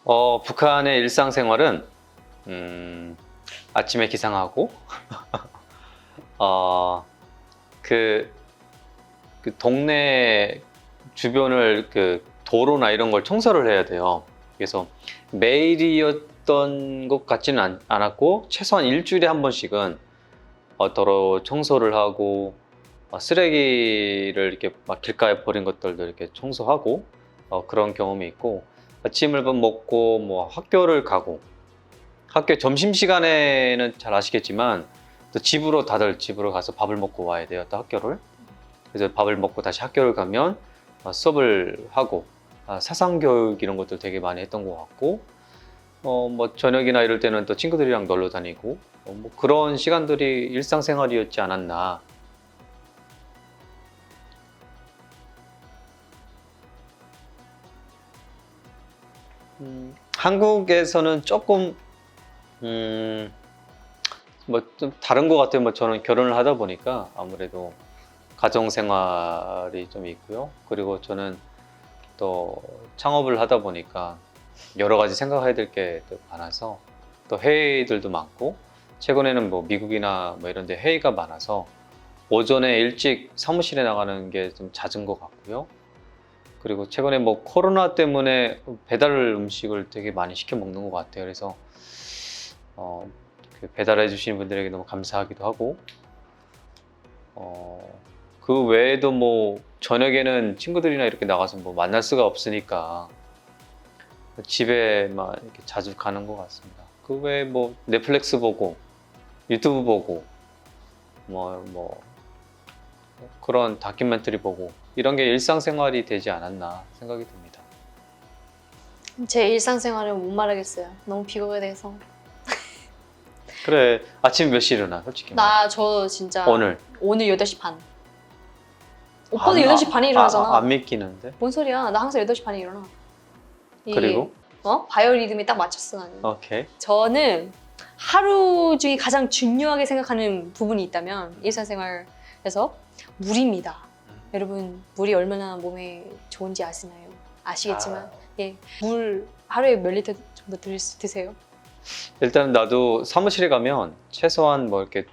북한의 일상생활은 아침에 기상하고 어, 그, 그 동네 주변을 도로나 이런 걸 청소를 해야 돼요. 그래서 매일이었던 것 같지는 않았고 최소한 일주일에 한 번씩은 도로 청소를 하고 쓰레기를 이렇게 막 길가에 버린 것들도 이렇게 청소하고 그런 경험이 있고 아침을 먹고 뭐 학교를 가고 학교 점심시간에는 잘 아시겠지만 또 다들 집으로 가서 밥을 먹고 와야 돼요. 또 학교를. 그래서 밥을 먹고 다시 학교를 가면 수업을 하고 사상교육 이런 것들 되게 많이 했던 것 같고 뭐 저녁이나 이럴 때는 또 친구들이랑 놀러 다니고 뭐 그런 시간들이 일상생활이었지 않았나. 한국에서는 조금 뭐 좀 다른 것 같아요. 뭐 저는 결혼을 하다 보니까 아무래도 가정 생활이 좀 있고요. 그리고 저는 또 창업을 하다 보니까 여러 가지 생각해야 될 게 많아서 또 회의들도 많고 최근에는 뭐 미국이나 뭐 이런 데 회의가 많아서 오전에 일찍 사무실에 나가는 게 좀 잦은 것 같고요. 그리고 최근에 뭐 코로나 때문에 배달 음식을 되게 많이 시켜 먹는 것 같아요. 그래서 배달해 주시는 분들에게 너무 감사하기도 하고 그 외에도 뭐 저녁에는 친구들이나 이렇게 나가서 뭐 만날 수가 없으니까 집에만 이렇게 자주 가는 것 같습니다. 그 외에 뭐 넷플릭스 보고 유튜브 보고 뭐 그런 다큐멘터리 보고 이런 게 일상생활이 되지 않았나 생각이 듭니다. 제 일상생활은 못 말하겠어요. 너무 비교가 돼서. 그래, 아침 몇 시에 일어나 솔직히 말해. 저 진짜 오늘 8시 반. 오빠도 8시 반에 일어나잖아. 안 믿기는데. 뭔 소리야? 나 항상 8시 반에 일어나. 이게, 그리고 바이오리듬에 딱 맞췄어 나는. 오케이. 저는 하루 중에 가장 중요하게 생각하는 부분이 있다면 일상생활에서 물입니다. 여러분 물이 얼마나 몸에 좋은지 아시나요? 아시겠지만 물 하루에 몇 리터 정도 드세요? 일단 나도 사무실에 가면 최소한 뭐 이렇게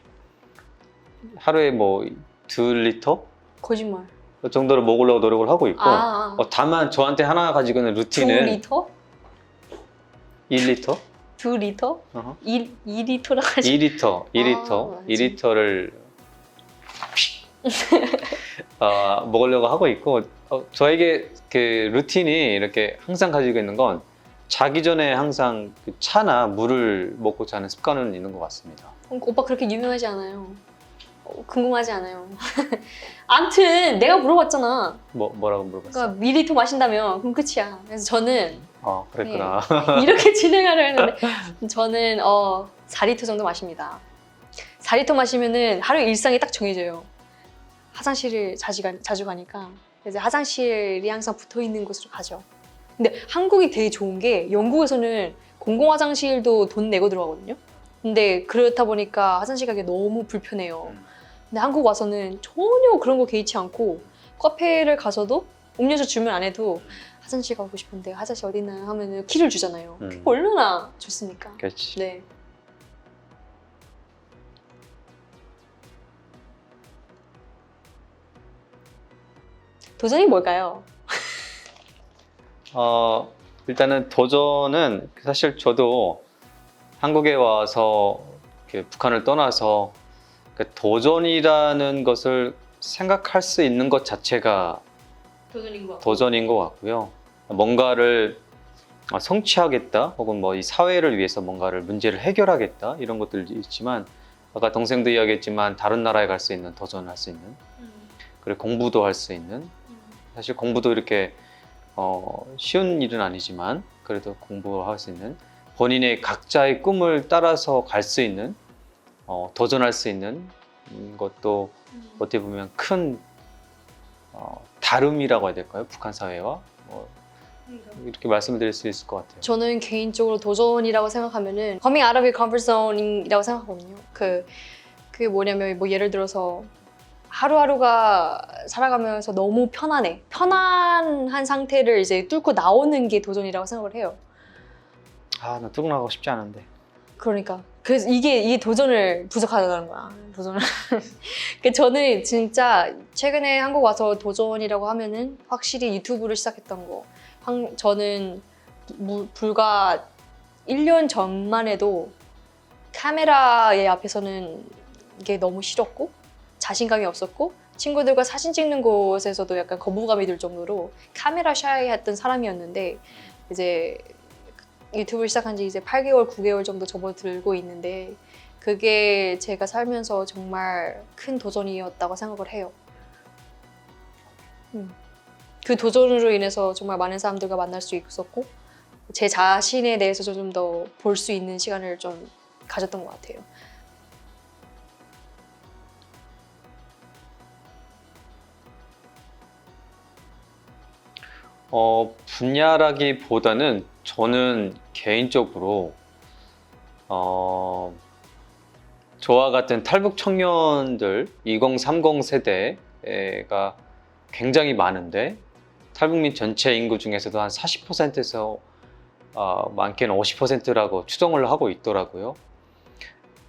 하루에 뭐 2리터 거짓말. 그 정도를 먹으려고 노력을 하고 있고 다만 저한테 하나 가지고는 루틴은 2리터? 1리터? 2리터? 어허. 2리터라 하지. 2리터 맞지. 2리터를 먹으려고 하고 있고 저에게 그 루틴이 이렇게 항상 가지고 있는 건 자기 전에 항상 그 차나 물을 먹고 자는 습관은 있는 것 같습니다. 오빠 그렇게 유명하지 않아요. 궁금하지 않아요. 암튼 내가 물어봤잖아. 뭐라고 물어봤어요? 그러니까 밀리터 마신다며 그럼 끝이야. 그래서 저는 그랬구나. 이렇게 진행하려 했는데 저는 4리터 정도 마십니다. 4리터 마시면은 하루 일상이 딱 정해져요. 화장실을 자주 가니까 이제 화장실이 항상 붙어 있는 곳으로 가죠. 근데 한국이 되게 좋은 게 영국에서는 공공 화장실도 돈 내고 들어가거든요. 근데 그렇다 보니까 화장실 가기 너무 불편해요. 근데 한국 와서는 전혀 그런 거 개의치 않고 카페를 가서도 음료수 주면 안 해도 화장실 가고 싶은데 화장실 어디 있나 하면 키를 주잖아요. 그게 얼마나 좋습니까? 그렇지. 네. 도전이 뭘까요? 일단은 도전은 사실 저도 한국에 와서 북한을 떠나서 도전이라는 것을 생각할 수 있는 것 자체가 도전인 것 같고요. 뭔가를 성취하겠다 혹은 뭐 이 사회를 위해서 뭔가를 문제를 해결하겠다 이런 것들도 있지만 아까 동생도 이야기했지만 다른 나라에 갈 수 있는 도전을 할 수 있는 그리고 공부도 할 수 있는 사실 공부도 이렇게 쉬운 일은 아니지만 그래도 공부할 수 있는 본인의 각자의 꿈을 따라서 갈 수 있는 도전할 수 있는 것도 어떻게 보면 큰 다름이라고 해야 될까요? 북한 사회와 이렇게 말씀을 드릴 수 있을 것 같아요. 저는 개인적으로 도전이라고 생각하면은 coming out of your comfort zone이라고 생각하거든요. 그게 뭐냐면 뭐 예를 들어서 하루하루가 살아가면서 너무 편안한 상태를 이제 뚫고 나오는 게 도전이라고 생각을 해요. 아, 나 뜨고 나가고 싶지 않은데. 그러니까 그래서 이게 도전을 부족하다는 거야. 도전을. 그 저는 진짜 최근에 한국 와서 도전이라고 하면은 확실히 유튜브를 시작했던 거. 저는 불과 1년 전만 해도 카메라의 앞에서는 이게 너무 싫었고 자신감이 없었고 친구들과 사진 찍는 곳에서도 약간 거부감이 들 정도로 카메라 샤이했던 사람이었는데 이제 유튜브를 시작한 지 이제 8개월, 9개월 정도 접어들고 있는데 그게 제가 살면서 정말 큰 도전이었다고 생각을 해요. 그 도전으로 인해서 정말 많은 사람들과 만날 수 있었고 제 자신에 대해서 좀 더 볼 수 있는 시간을 좀 가졌던 것 같아요. 분야라기보다는 저는 개인적으로 저와 같은 탈북 청년들 2030 세대가 굉장히 많은데 탈북민 전체 인구 중에서도 한 40%에서 많게는 50%라고 추정을 하고 있더라고요.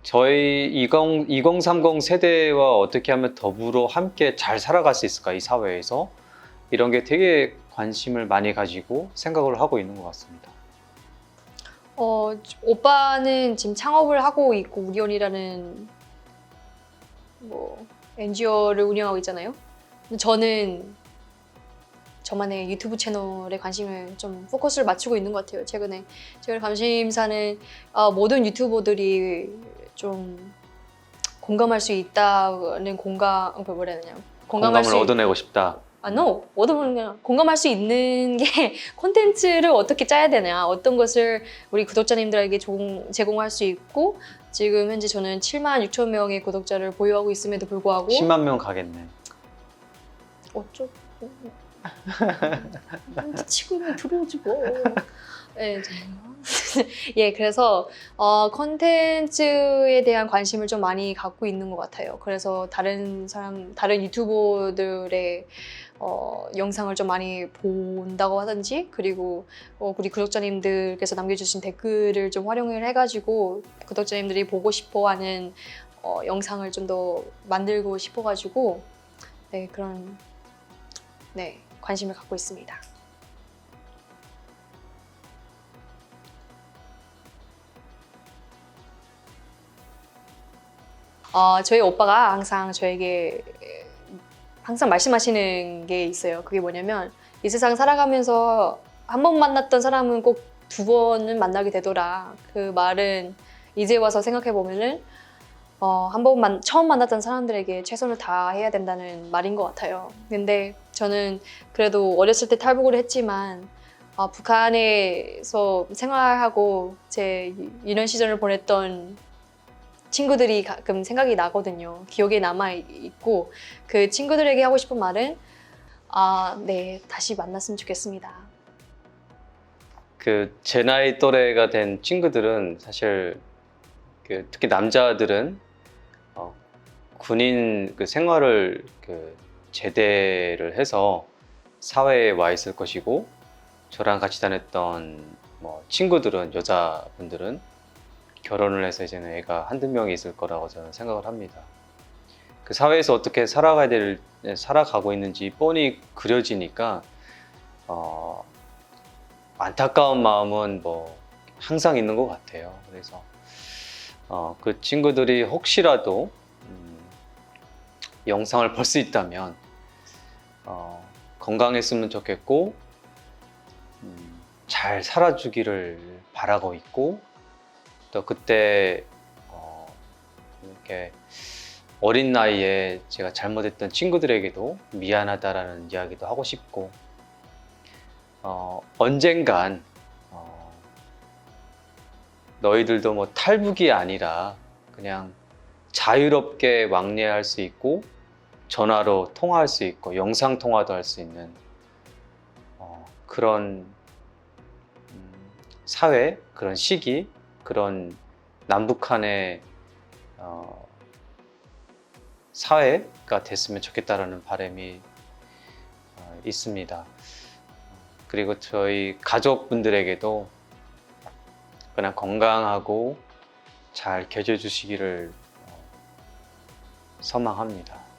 저희 2030 세대와 어떻게 하면 더불어 함께 잘 살아갈 수 있을까, 이 사회에서. 이런 게 되게 관심을 많이 가지고 생각을 하고 있는 것 같습니다. 오빠는 지금 창업을 하고 있고 우리온이라는 뭐 NGO를 운영하고 있잖아요. 근데 저는 저만의 유튜브 채널에 관심을 좀 포커스를 맞추고 있는 것 같아요. 최근에 관심사는 모든 유튜버들이 좀 공감할 수 있다는 뭐라 해야 되냐 공감을 얻어내고 싶다. no. 공감할 수 있는 게 콘텐츠를 어떻게 짜야 되냐, 어떤 것을 우리 구독자님들에게 제공할 수 있고 지금 현재 저는 7만 6천 명의 구독자를 보유하고 있음에도 불구하고 10만 명 가겠네. 어쩌고 치고는 들어오지 뭐. 네, 예, 그래서 콘텐츠에 대한 관심을 좀 많이 갖고 있는 것 같아요. 그래서 다른 유튜버들의 영상을 좀 많이 본다고 하든지 그리고 우리 구독자님들께서 남겨주신 댓글을 좀 활용을 해가지고 구독자님들이 보고 싶어하는 영상을 좀 더 만들고 싶어가지고 네, 그런 관심을 갖고 있습니다. 저희 오빠가 항상 저에게 항상 말씀하시는 게 있어요. 그게 뭐냐면 이 세상 살아가면서 한 번 만났던 사람은 꼭 2번은 만나게 되더라. 그 말은 이제 와서 생각해 보면은 처음 만났던 사람들에게 최선을 다해야 된다는 말인 것 같아요. 근데 저는 그래도 어렸을 때 탈북을 했지만 북한에서 생활하고 제 유년 시절을 보냈던 친구들이 가끔 생각이 나거든요. 기억에 남아있고 그 친구들에게 하고 싶은 말은 네, 다시 만났으면 좋겠습니다. 제 나이 또래가 된 친구들은 사실 특히 남자들은 군인 생활을 제대를 해서 사회에 와 있을 것이고 저랑 같이 다녔던 친구들은 여자분들은 결혼을 해서 이제는 애가 한두 명이 있을 거라고 저는 생각을 합니다. 그 사회에서 어떻게 살아가고 있는지 뻔히 그려지니까 안타까운 마음은 항상 있는 것 같아요. 그래서 그 친구들이 혹시라도 영상을 볼 수 있다면 건강했으면 좋겠고 잘 살아주기를 바라고 있고 또 그때 이렇게 어린 나이에 제가 잘못했던 친구들에게도 미안하다라는 이야기도 하고 싶고 언젠간 너희들도 탈북이 아니라 그냥 자유롭게 왕래할 수 있고 전화로 통화할 수 있고 영상 통화도 할 수 있는 그런 사회, 그런 시기, 그런 남북한의 사회가 됐으면 좋겠다라는 바람이 있습니다. 그리고 저희 가족분들에게도 그냥 건강하고 잘 계셔 주시기를 소망합니다.